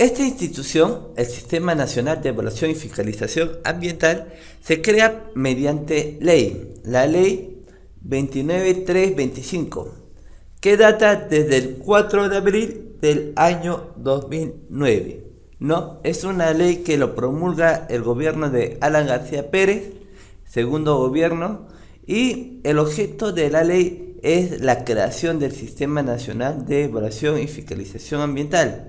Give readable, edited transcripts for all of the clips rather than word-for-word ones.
Esta institución, el Sistema Nacional de Evaluación y Fiscalización Ambiental, se crea mediante ley, la ley 29325, que data desde el 4 de abril del año 2009. ¿No? Es una ley que lo promulga el gobierno de Alan García Pérez, segundo gobierno, y el objeto de la ley es la creación del Sistema Nacional de Evaluación y Fiscalización Ambiental.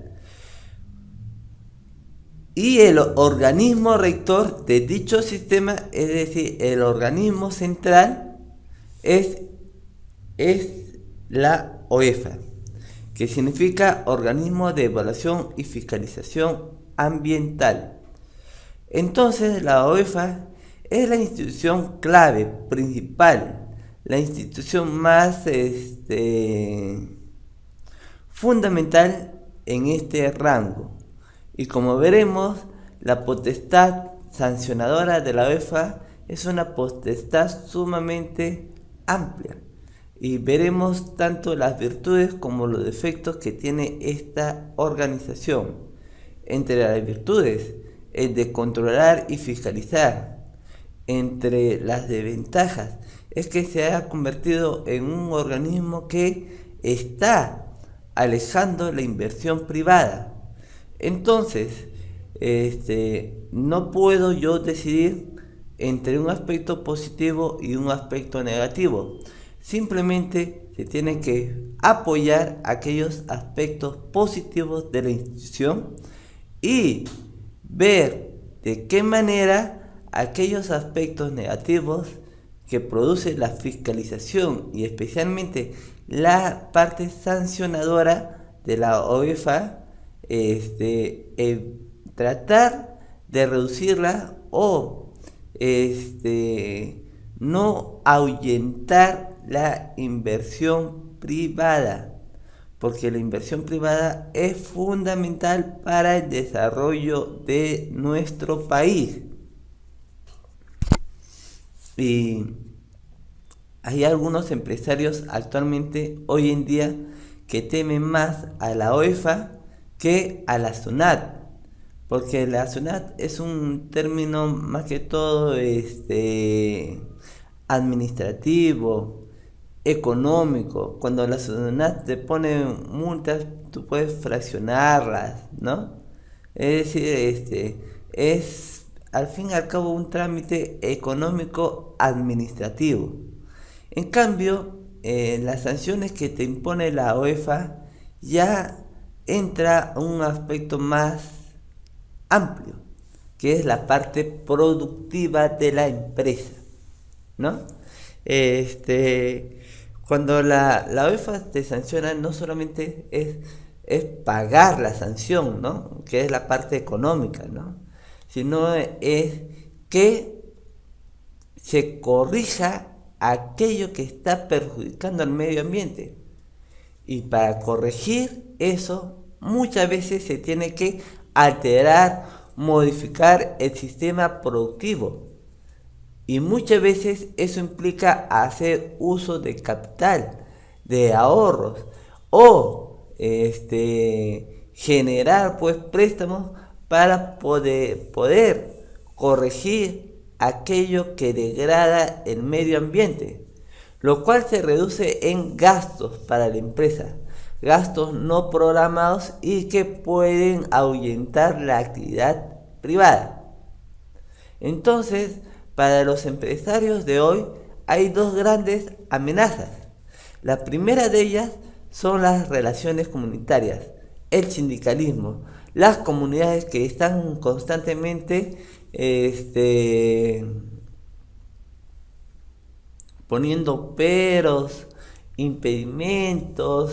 Y el organismo rector de dicho sistema, es decir, el organismo central, es la OEFA, que significa Organismo de Evaluación y Fiscalización Ambiental. Entonces, la OEFA es la institución clave, principal, la institución más fundamental en este rango. Y como veremos, la potestad sancionadora de la UEFA es una potestad sumamente amplia. Y veremos tanto las virtudes como los defectos que tiene esta organización. Entre las virtudes, el de controlar y fiscalizar. Entre las desventajas, es que se ha convertido en un organismo que está alejando la inversión privada. Entonces, no puedo yo decidir entre un aspecto positivo y un aspecto negativo. Simplemente se tienen que apoyar aquellos aspectos positivos de la institución y ver de qué manera aquellos aspectos negativos que produce la fiscalización y especialmente la parte sancionadora de la OEFA, tratar de reducirla o no ahuyentar la inversión privada, porque la inversión privada es fundamental para el desarrollo de nuestro país. Y hay algunos empresarios actualmente, hoy en día, que temen más a la OEFA que a la SUNAT, porque la SUNAT es un término más que todo administrativo, económico. Cuando la SUNAT te pone multas, tú puedes fraccionarlas, ¿no? Es decir, es al fin y al cabo un trámite económico administrativo. En cambio, las sanciones que te impone la OEFA ya entra un aspecto más amplio, que es la parte productiva de la empresa, ¿no? Cuando la UEFA te sanciona, no solamente es pagar la sanción, ¿no? Que es la parte económica, ¿no? Sino es que se corrija aquello que está perjudicando al medio ambiente. Y para corregir eso, muchas veces se tiene que alterar, modificar el sistema productivo. Y muchas veces eso implica hacer uso de capital, de ahorros, o generar pues préstamos para poder corregir aquello que degrada el medio ambiente, lo cual se reduce en gastos para la empresa, gastos no programados y que pueden ahuyentar la actividad privada. Entonces, para los empresarios de hoy hay dos grandes amenazas. La primera de ellas son las relaciones comunitarias, el sindicalismo, las comunidades que están constantemente poniendo peros, impedimentos,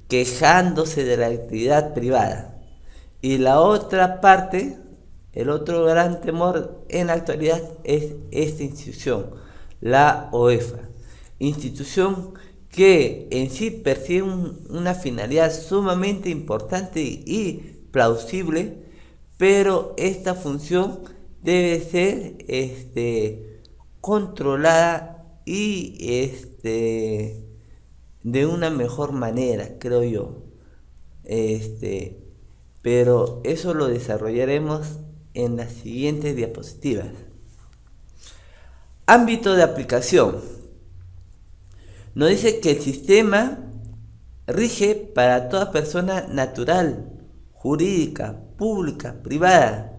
quejándose de la actividad privada. Y la otra parte, el otro gran temor en la actualidad es esta institución, la OEFA, institución que en sí persigue una finalidad sumamente importante y plausible, pero esta función debe ser controlada y de una mejor manera, creo yo. pero eso lo desarrollaremos en las siguientes diapositivas. Ámbito de aplicación. Nos dice que el sistema rige para toda persona natural, jurídica, pública, privada,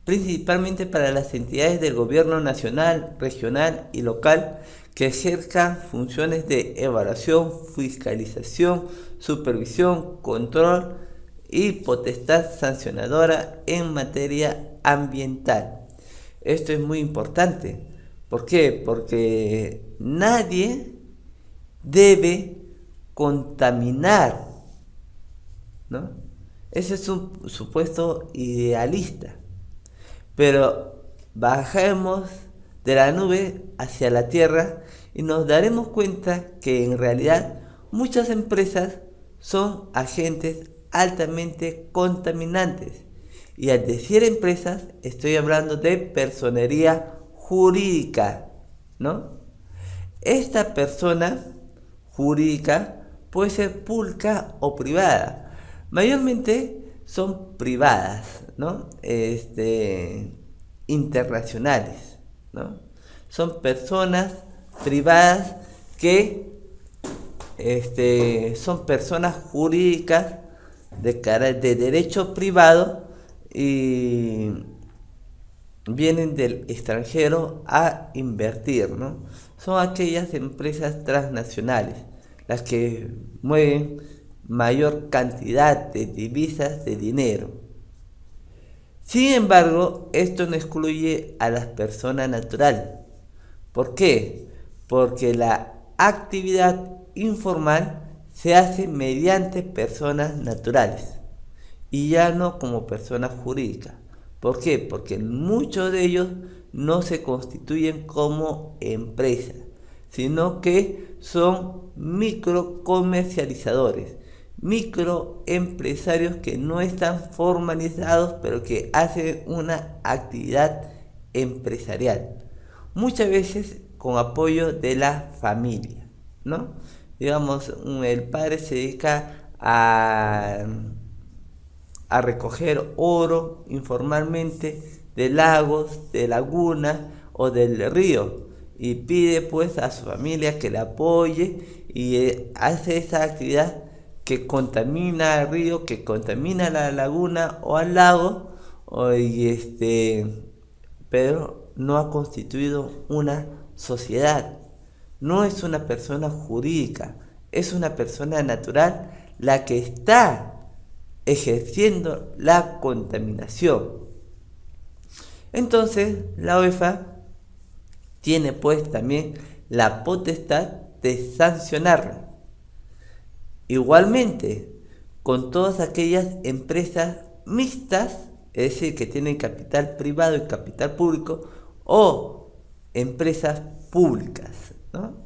principalmente para las entidades del gobierno nacional, regional y local que ejerzan funciones de evaluación, fiscalización, supervisión, control y potestad sancionadora en materia ambiental. Esto es muy importante. ¿Por qué? Porque nadie debe contaminar, ¿no? Ese es un supuesto idealista. Pero bajemos de la nube hacia la tierra y nos daremos cuenta que en realidad muchas empresas son agentes altamente contaminantes. Y al decir empresas, estoy hablando de personería jurídica, ¿no? Esta persona jurídica puede ser pública o privada. Mayormente son privadas, ¿no? Internacionales, ¿no? Son personas privadas que son personas jurídicas de derecho privado y vienen del extranjero a invertir, ¿no? Son aquellas empresas transnacionales las que mueven mayor cantidad de divisas de dinero. Sin embargo, esto no excluye a las personas naturales. ¿Por qué? Porque la actividad informal se hace mediante personas naturales y ya no como personas jurídicas. ¿Por qué? Porque muchos de ellos no se constituyen como empresas, sino que son microcomercializadores, microempresarios que no están formalizados, pero que hacen una actividad empresarial, muchas veces con apoyo de la familia, ¿no? Digamos, el padre se dedica a recoger oro informalmente de lagos, de lagunas o del río y pide pues a su familia que le apoye y hace esa actividad que contamina al río, que contamina la laguna o al lago, pero no ha constituido una sociedad. No es una persona jurídica, es una persona natural la que está ejerciendo la contaminación. Entonces la UEFA tiene pues también la potestad de sancionarla. Igualmente, con todas aquellas empresas mixtas, es decir, que tienen capital privado y capital público, o empresas públicas, ¿no?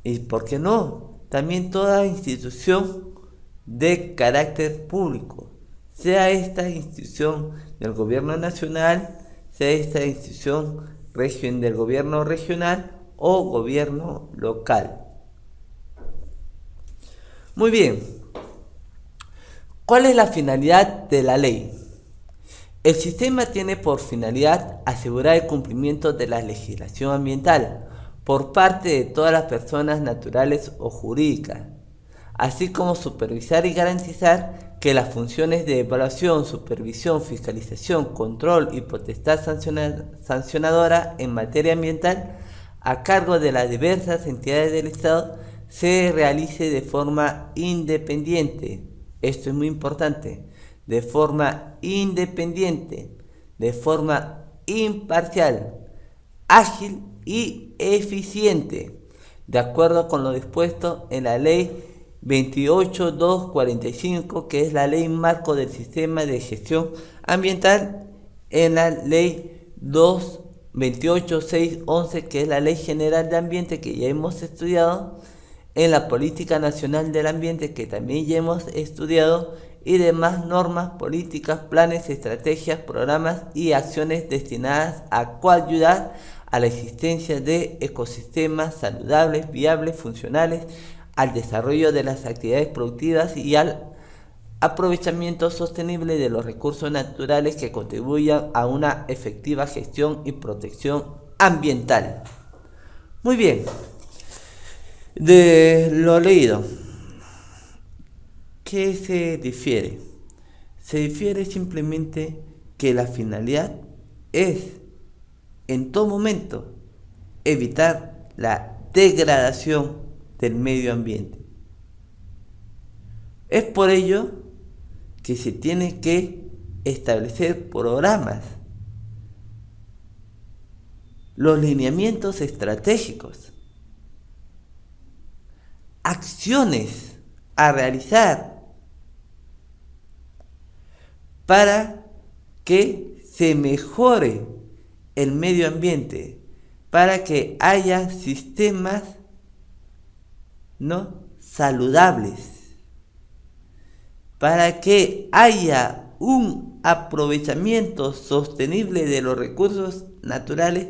Y por qué no, también toda institución de carácter público, sea esta institución del gobierno nacional, sea esta institución del gobierno regional o gobierno local. Muy bien, ¿cuál es la finalidad de la ley? El sistema tiene por finalidad asegurar el cumplimiento de la legislación ambiental por parte de todas las personas naturales o jurídicas, así como supervisar y garantizar que las funciones de evaluación, supervisión, fiscalización, control y potestad sancionadora en materia ambiental a cargo de las diversas entidades del Estado se realice de forma independiente. Esto es muy importante, de forma independiente, de forma imparcial, ágil y eficiente, de acuerdo con lo dispuesto en la Ley 28.245, que es la Ley Marco del Sistema de Gestión Ambiental, en la Ley 28.611, que es la Ley General de Ambiente, que ya hemos estudiado, en la Política Nacional del Ambiente, que también ya hemos estudiado, y demás normas, políticas, planes, estrategias, programas y acciones destinadas a coayudar a la existencia de ecosistemas saludables, viables, funcionales, al desarrollo de las actividades productivas y al aprovechamiento sostenible de los recursos naturales que contribuyan a una efectiva gestión y protección ambiental. Muy bien, de lo leído, ¿qué se difiere? Se difiere simplemente que la finalidad es, en todo momento, evitar la degradación del medio ambiente. Es por ello que se tiene que establecer programas, los lineamientos estratégicos, acciones a realizar para que se mejore el medio ambiente, para que haya sistemas saludables, para que haya un aprovechamiento sostenible de los recursos naturales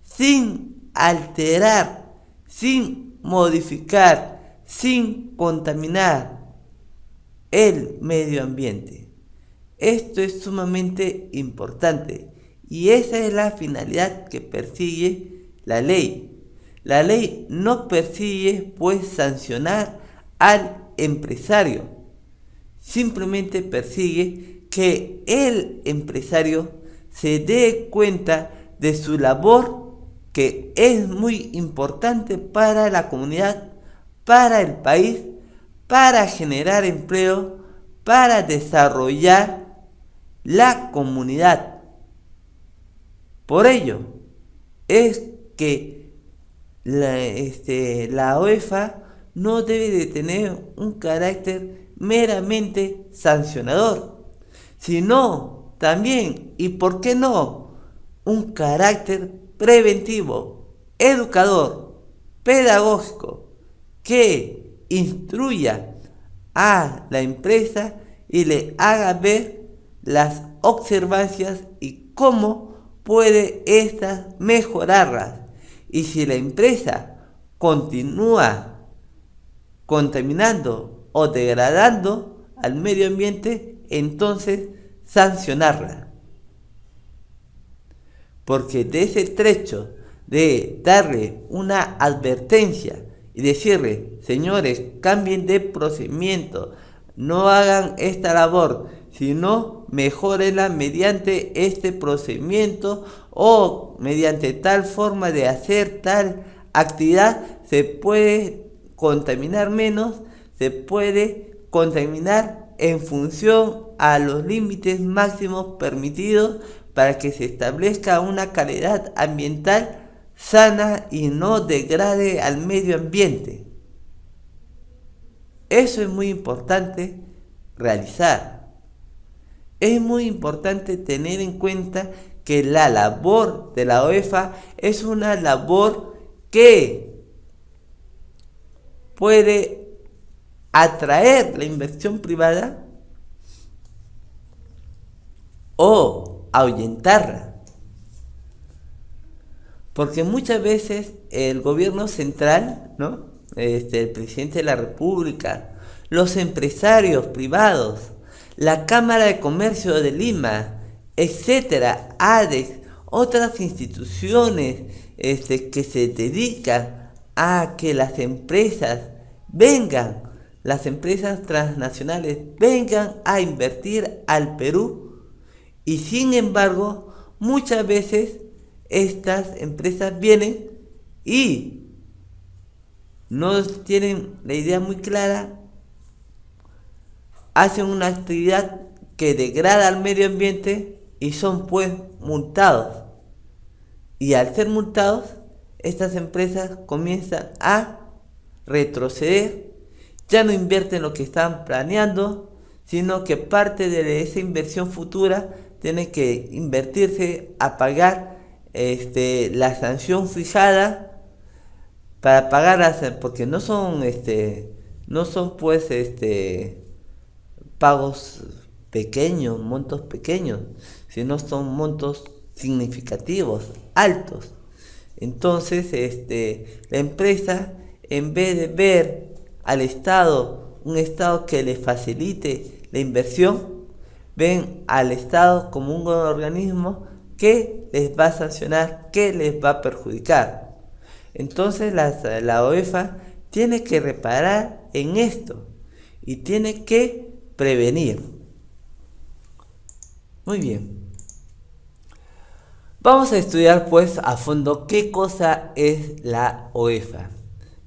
sin alterar, sin modificar, sin contaminar el medio ambiente. Esto es sumamente importante y esa es la finalidad que persigue la ley. La ley no persigue pues sancionar al empresario, simplemente persigue que el empresario se dé cuenta de su labor, que es muy importante para la comunidad, para el país, para generar empleo, para desarrollar la comunidad. Por ello es que la UEFA no debe de tener un carácter meramente sancionador, sino también, y por qué no, un carácter preventivo, educador, pedagógico, que instruya a la empresa y le haga ver las observancias y cómo puede ésta mejorarlas. Y si la empresa continúa contaminando o degradando al medio ambiente, entonces sancionarla. Porque de ese trecho de darle una advertencia y decirle, señores, cambien de procedimiento, no hagan esta labor, sino mejórenla mediante este procedimiento o mediante tal forma de hacer tal actividad, se puede contaminar menos, se puede contaminar en función a los límites máximos permitidos para que se establezca una calidad ambiental sana y no degrade al medio ambiente. Eso es muy importante realizar. Es muy importante tener en cuenta que la labor de la UEFA es una labor que puede atraer la inversión privada o ahuyentarla. Porque muchas veces el gobierno central, el presidente de la República, los empresarios privados, la Cámara de Comercio de Lima, etcétera, ADEX, otras instituciones que se dedican a que las empresas las empresas transnacionales vengan a invertir al Perú, y sin embargo, muchas veces estas empresas vienen y no tienen la idea muy clara, hacen una actividad que degrada al medio ambiente y son pues multados. Y al ser multados, estas empresas comienzan a retroceder, ya no invierten lo que estaban planeando, sino que parte de esa inversión futura tiene que invertirse a pagar la sanción fijada, para pagarlas, porque no son pues pagos pequeños, montos pequeños, sino son montos significativos, altos. Entonces la empresa, en vez de ver al Estado, un Estado que le facilite la inversión, ven al Estado como un organismo que les va a sancionar, que les va a perjudicar. Entonces la UEFA tiene que reparar en esto y tiene que prevenir. Muy bien. Vamos a estudiar pues a fondo qué cosa es la UEFA,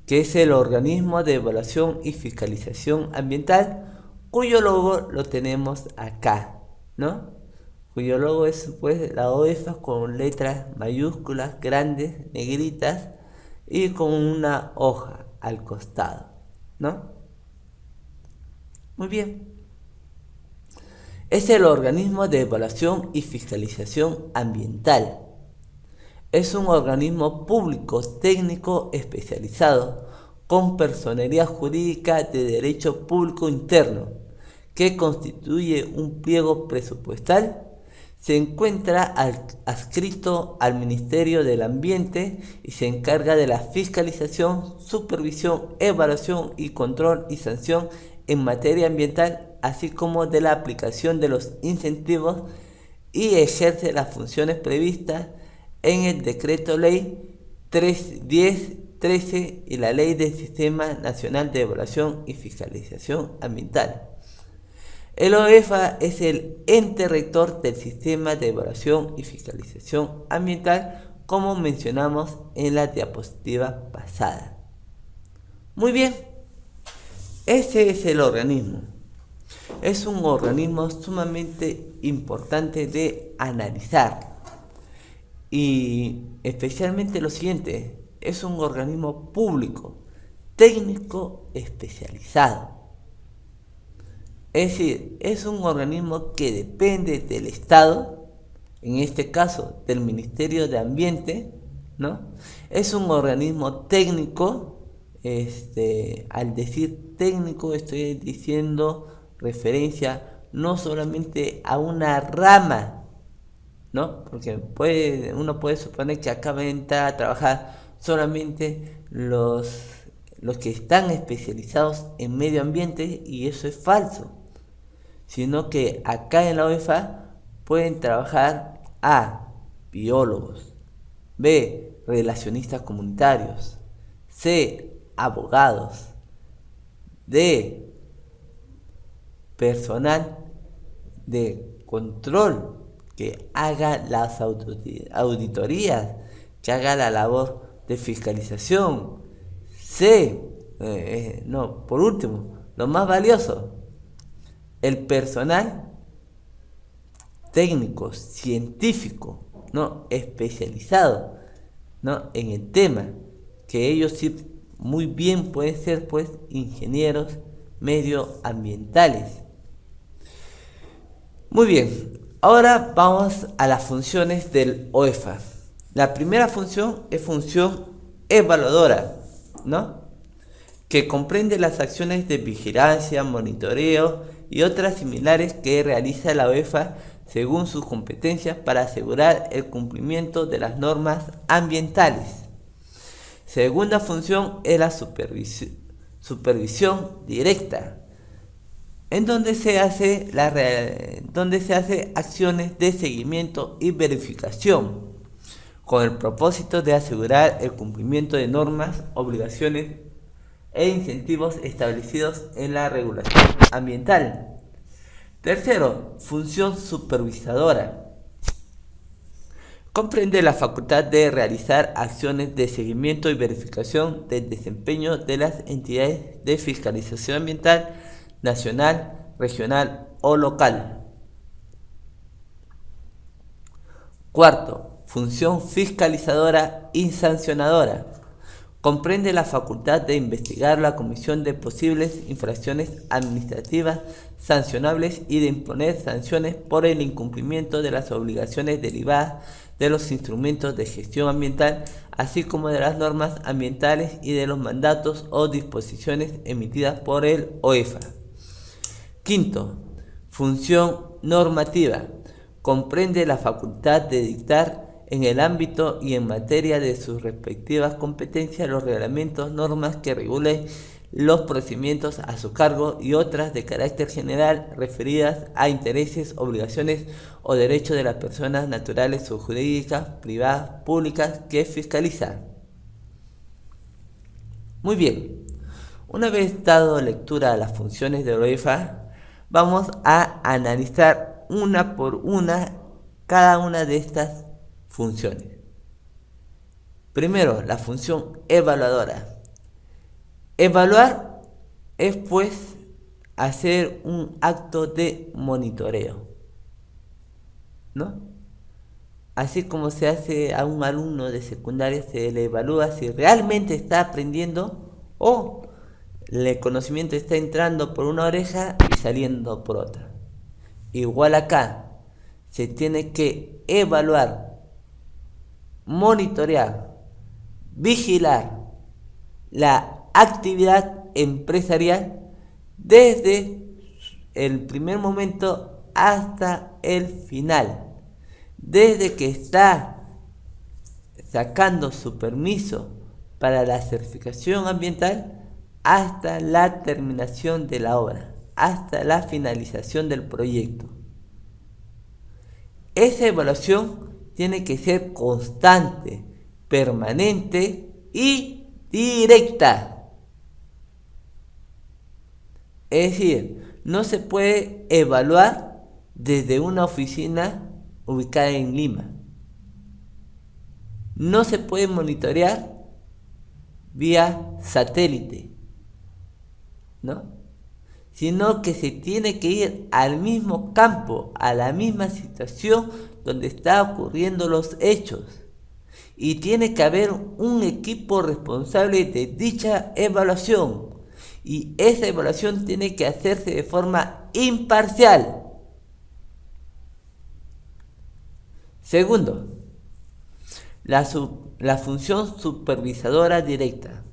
que es el organismo de evaluación y fiscalización ambiental, cuyo logo lo tenemos acá, ¿no? Cuyo logo es pues la UEFA con letras mayúsculas, grandes, negritas y con una hoja al costado, ¿no? Muy bien. Es el organismo de evaluación y fiscalización ambiental. Es un organismo público técnico especializado con personería jurídica de derecho público interno que constituye un pliego presupuestal. Se encuentra adscrito al Ministerio del Ambiente y se encarga de la fiscalización, supervisión, evaluación y control y sanción en materia ambiental, así como de la aplicación de los incentivos, y ejerce las funciones previstas en el Decreto Ley 1013 y la Ley del Sistema Nacional de Evaluación y Fiscalización Ambiental. El OEFA es el ente rector del sistema de evaluación y fiscalización ambiental, como mencionamos en la diapositiva pasada. Muy bien, ese es el organismo. Es un organismo sumamente importante de analizar. Y especialmente lo siguiente, es un organismo público, técnico especializado. Es decir, es un organismo que depende del Estado, en este caso del Ministerio de Ambiente, ¿no? Es un organismo técnico, al decir técnico estoy diciendo referencia no solamente a una rama, ¿no? Porque uno puede suponer que acá van a entrar a trabajar solamente los que están especializados en medio ambiente, y eso es falso. Sino que acá en la OEFA pueden trabajar A, biólogos, B, relacionistas comunitarios, C, abogados, D, personal de control que haga las auditorías, que haga la labor de fiscalización, C, por último, lo más valioso, el personal técnico, científico, ¿no? Especializado, ¿no? En el tema, que ellos sí muy bien pueden ser pues ingenieros medioambientales. Muy bien, ahora vamos a las funciones del OEFA. La primera función es función evaluadora, ¿no? Que comprende las acciones de vigilancia, monitoreo y otras similares que realiza la OEFA según sus competencias para asegurar el cumplimiento de las normas ambientales. Segunda función es la supervisión directa, en donde se hace acciones de seguimiento y verificación con el propósito de asegurar el cumplimiento de normas, obligaciones e incentivos establecidos en la regulación ambiental. Tercero, función supervisadora. Comprende la facultad de realizar acciones de seguimiento y verificación del desempeño de las entidades de fiscalización ambiental nacional, regional o local. Cuarto, función fiscalizadora y sancionadora. Comprende la facultad de investigar la comisión de posibles infracciones administrativas sancionables y de imponer sanciones por el incumplimiento de las obligaciones derivadas de los instrumentos de gestión ambiental, así como de las normas ambientales y de los mandatos o disposiciones emitidas por el OEFA. Quinto, función normativa. Comprende la facultad de dictar en el ámbito y en materia de sus respectivas competencias los reglamentos, normas que regulen los procedimientos a su cargo y otras de carácter general referidas a intereses, obligaciones o derechos de las personas naturales o jurídicas, privadas, públicas que fiscaliza. Muy bien, una vez dado lectura a las funciones de la UEFA, vamos a analizar una por una cada una de estas funciones. Primero, la función evaluadora. Evaluar es pues hacer un acto de monitoreo, ¿no? Así como se hace a un alumno de secundaria, se le evalúa si realmente está aprendiendo o el conocimiento está entrando por una oreja y saliendo por otra. Igual acá, se tiene que evaluar, monitorear, vigilar la actividad empresarial desde el primer momento hasta el final, desde que está sacando su permiso para la certificación ambiental hasta la terminación de la obra, hasta la finalización del proyecto. Esa evaluación tiene que ser constante, permanente y directa. Es decir, no se puede evaluar desde una oficina ubicada en Lima. No se puede monitorear vía satélite, ¿no? Sino que se tiene que ir al mismo campo, a la misma situación donde están ocurriendo los hechos. Y tiene que haber un equipo responsable de dicha evaluación. Y esa evaluación tiene que hacerse de forma imparcial. Segundo, la función supervisadora directa.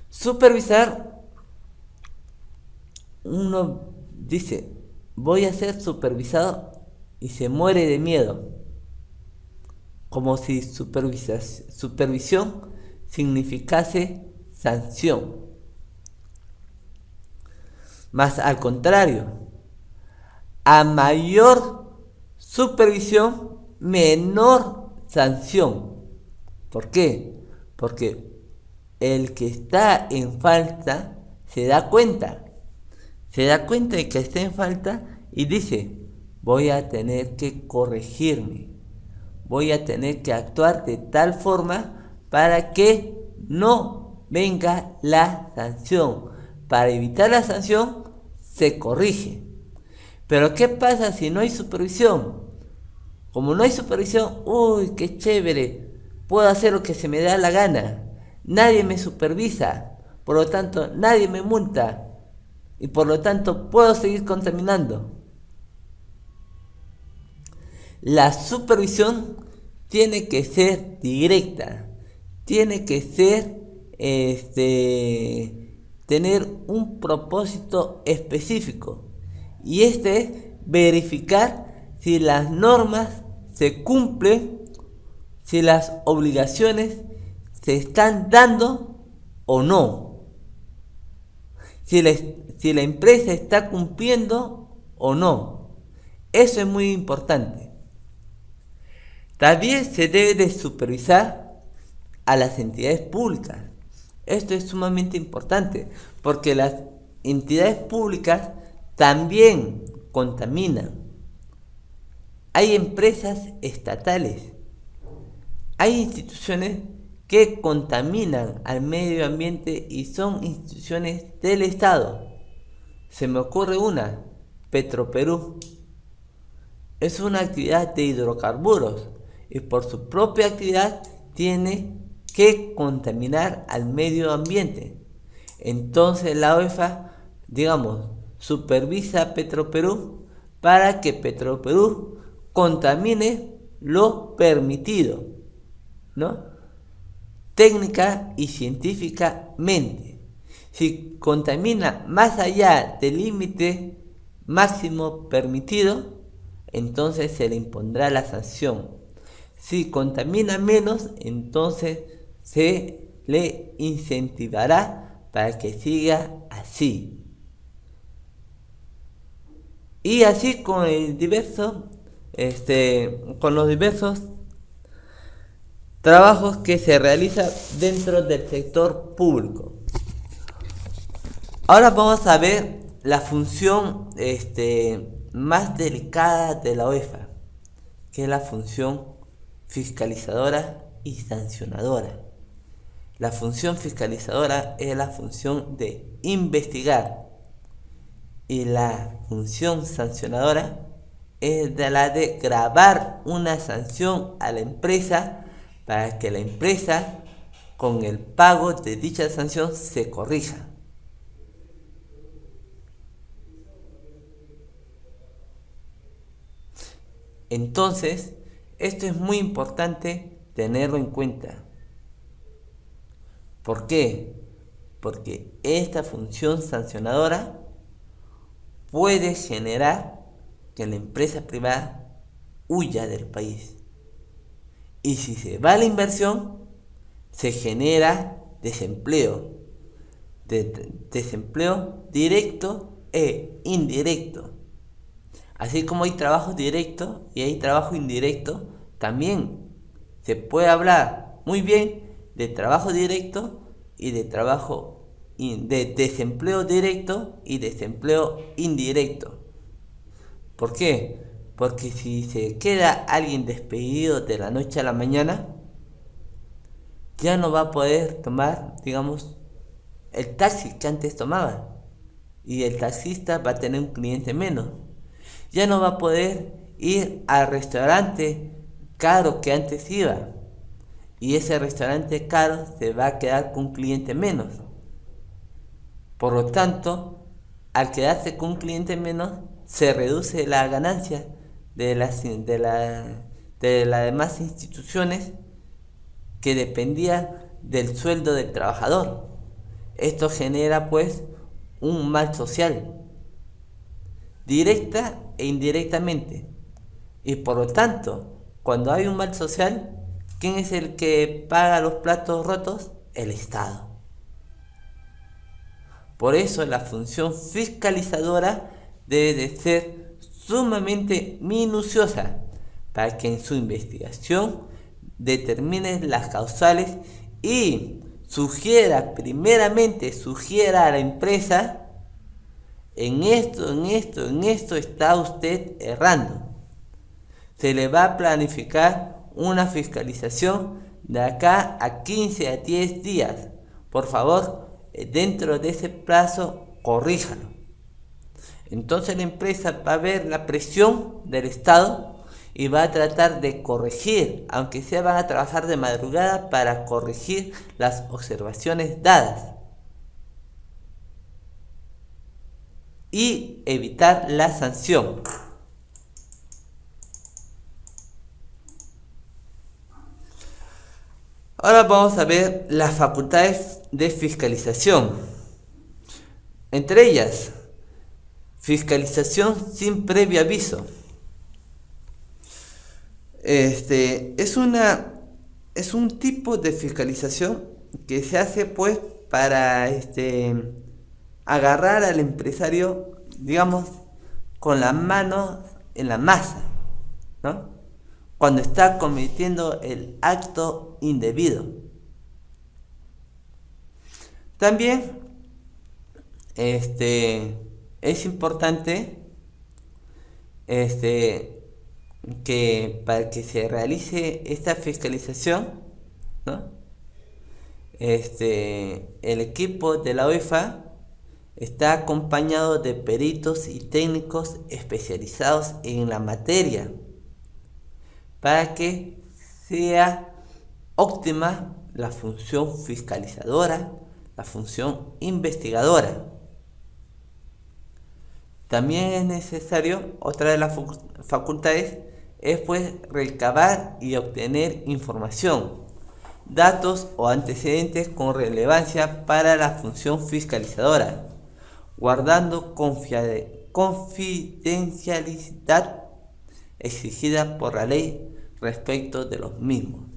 Supervisar, uno dice, voy a ser supervisado y se muere de miedo, como si supervisión significase sanción. Más al contrario, a mayor supervisión, menor sanción. ¿Por qué? Porque el que está en falta se da cuenta de que está en falta y dice, voy a tener que corregirme, voy a tener que actuar de tal forma para que no venga la sanción. Para evitar la sanción se corrige. Pero ¿qué pasa si no hay supervisión? Como no hay supervisión, uy, qué chévere, puedo hacer lo que se me da la gana. Nadie me supervisa, por lo tanto nadie me multa y por lo tanto puedo seguir contaminando. La supervisión tiene que ser directa, tiene que ser tener un propósito específico y es verificar si las normas se cumplen, si las obligaciones se están dando o no, si la empresa está cumpliendo o no. Eso es muy importante. También se debe de supervisar a las entidades públicas. Esto es sumamente importante porque las entidades públicas también contaminan. Hay empresas estatales, hay instituciones que contaminan al medio ambiente y son instituciones del Estado. Se me ocurre una, Petroperú. Es una actividad de hidrocarburos y por su propia actividad tiene que contaminar al medio ambiente. Entonces la UEFA, supervisa a Petroperú para que Petroperú contamine lo permitido, ¿no? Técnica y científicamente. Si contamina más allá del límite máximo permitido, entonces se le impondrá la sanción. Si contamina menos, entonces se le incentivará para que siga así. Y así con con los diversos trabajos que se realizan dentro del sector público. Ahora vamos a ver la función más delicada de la UEFA, que es la función fiscalizadora y sancionadora. La función fiscalizadora es la función de investigar y la función sancionadora es la de gravar una sanción a la empresa para que la empresa con el pago de dicha sanción se corrija. Entonces, esto es muy importante tenerlo en cuenta. ¿Por qué? Porque esta función sancionadora puede generar que la empresa privada huya del país. Y si se va la inversión, se genera desempleo. Desempleo directo e indirecto. Así como hay trabajo directo y hay trabajo indirecto, también se puede hablar muy bien de trabajo directo y de desempleo directo y desempleo indirecto. ¿Por qué? Porque si se queda alguien despedido de la noche a la mañana, ya no va a poder tomar, el taxi que antes tomaba. Y el taxista va a tener un cliente menos. Ya no va a poder ir al restaurante caro que antes iba. Y ese restaurante caro se va a quedar con un cliente menos. Por lo tanto, al quedarse con un cliente menos, se reduce la ganancia de las demás instituciones que dependía del sueldo del trabajador. Esto genera pues un mal social, directa e indirectamente. Y por lo tanto, cuando hay un mal social, ¿quién es el que paga los platos rotos? El Estado. Por eso la función fiscalizadora debe de ser sumamente minuciosa para que en su investigación determine las causales y sugiera a la empresa: en esto está usted errando. Se le va a planificar una fiscalización de acá a 15 a 10 días. Por favor, dentro de ese plazo, corríjalo. Entonces la empresa va a ver la presión del Estado y va a tratar de corregir, aunque sea van a trabajar de madrugada para corregir las observaciones dadas y evitar la sanción. Ahora vamos a ver las facultades de fiscalización. Entre ellas, fiscalización sin previo aviso. Es un tipo de fiscalización que se hace pues para agarrar al empresario, con la mano en la masa, ¿no? Cuando está cometiendo el acto indebido. También es importante que para que se realice esta fiscalización, ¿no? El equipo de la UEFA está acompañado de peritos y técnicos especializados en la materia para que sea óptima la función fiscalizadora, la función investigadora. También es necesario, otra de las facultades, es pues recabar y obtener información, datos o antecedentes con relevancia para la función fiscalizadora, guardando confidencialidad exigida por la ley respecto de los mismos.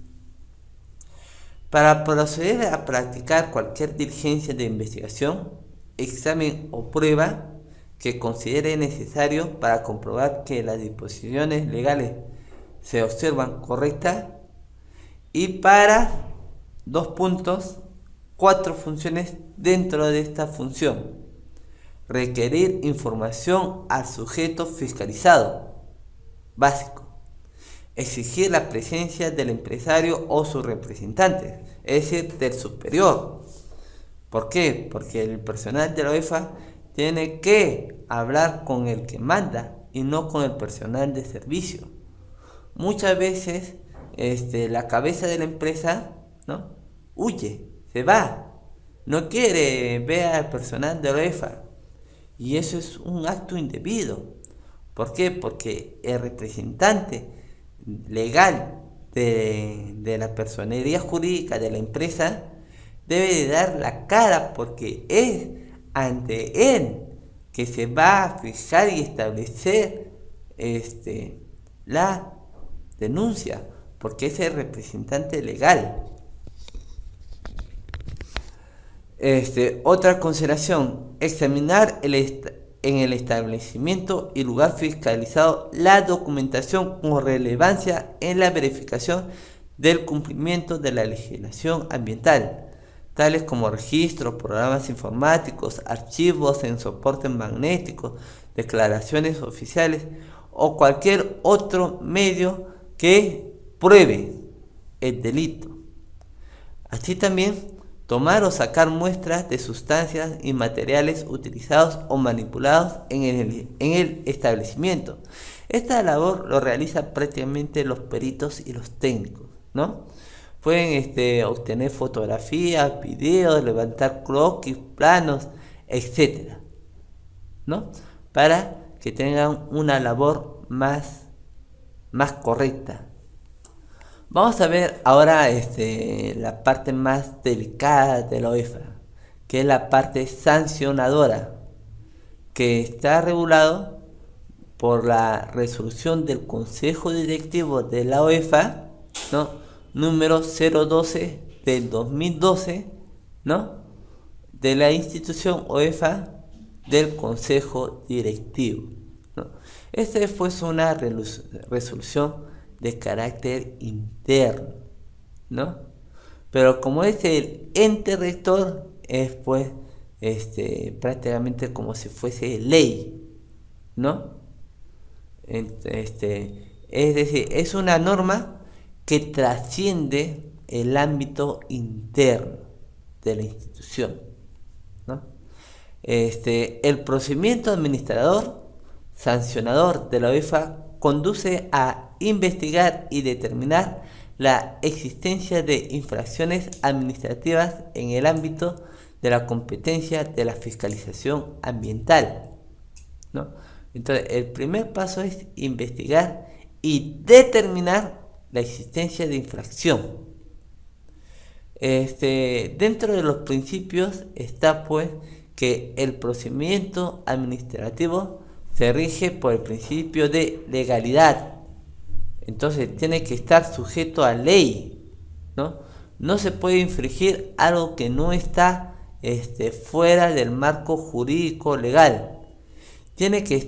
Para proceder a practicar cualquier diligencia de investigación, examen o prueba que considere necesario para comprobar que las disposiciones legales se observan correctas, y para 4 funciones dentro de esta función: requerir información al sujeto fiscalizado básico, exigir la presencia del empresario o sus representantes, es decir, del superior. ¿Por qué? Porque el personal de la OEFA tiene que hablar con el que manda y no con el personal de servicio. Muchas veces la cabeza de la empresa, ¿no?, huye, se va, no quiere ver al personal de la OEFA, y eso es un acto indebido. ¿Por qué? Porque el representante legal de la personería jurídica de la empresa debe de dar la cara, porque es ante él que se va a fijar y establecer la denuncia, porque es el representante legal. Otra consideración: examinar en el establecimiento y lugar fiscalizado la documentación con relevancia en la verificación del cumplimiento de la legislación ambiental, tales como registros, programas informáticos, archivos en soporte magnético, declaraciones oficiales o cualquier otro medio que pruebe el delito. Así también tomar o sacar muestras de sustancias y materiales utilizados o manipulados en el establecimiento. Esta labor lo realizan prácticamente los peritos y los técnicos, ¿no? Pueden obtener fotografías, videos, levantar croquis, planos, etcétera, ¿no?, para que tengan una labor más correcta. Vamos a ver ahora la parte más delicada de la OEFA, que es la parte sancionadora, que está regulado por la resolución del Consejo Directivo de la OEFA, ¿no?, número 012 del 2012, ¿no?, de la institución OEFA del Consejo Directivo, ¿no? Esta fue una resolución de carácter interno, ¿no? Pero como es el ente rector, es pues prácticamente como si fuese ley, ¿no? Es decir, es una norma que trasciende el ámbito interno de la institución, ¿no? El procedimiento administrador sancionador de la OEFA conduce a investigar y determinar la existencia de infracciones administrativas en el ámbito de la competencia de la fiscalización ambiental, ¿no? Entonces, el primer paso es investigar y determinar la existencia de infracción. Dentro de los principios está pues que el procedimiento administrativo se rige por el principio de legalidad. Entonces tiene que estar sujeto a ley, ¿no? No se puede infringir algo que no está fuera del marco jurídico legal. Tiene que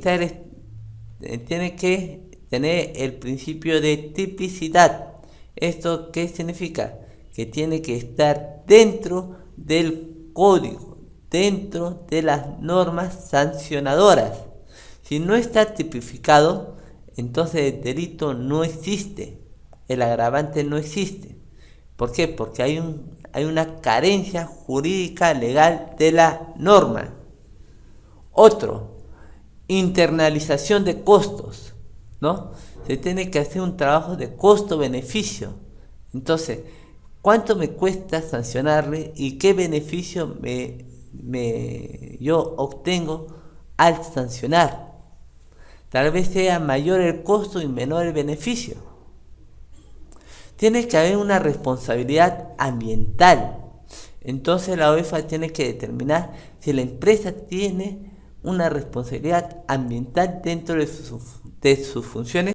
tener el principio de tipicidad. ¿Esto qué significa? Que tiene que estar dentro del código, dentro de las normas sancionadoras. Si no está tipificado, entonces el delito no existe, el agravante no existe. ¿Por qué? Porque hay una carencia jurídica legal de la norma. Otro, internalización de costos, ¿no? Se tiene que hacer un trabajo de costo-beneficio. Entonces, ¿cuánto me cuesta sancionarle y qué beneficio yo obtengo al sancionar? Tal vez sea mayor el costo y menor el beneficio. Tiene que haber una responsabilidad ambiental. Entonces la OEFA tiene que determinar si la empresa tiene una responsabilidad ambiental dentro de sus funciones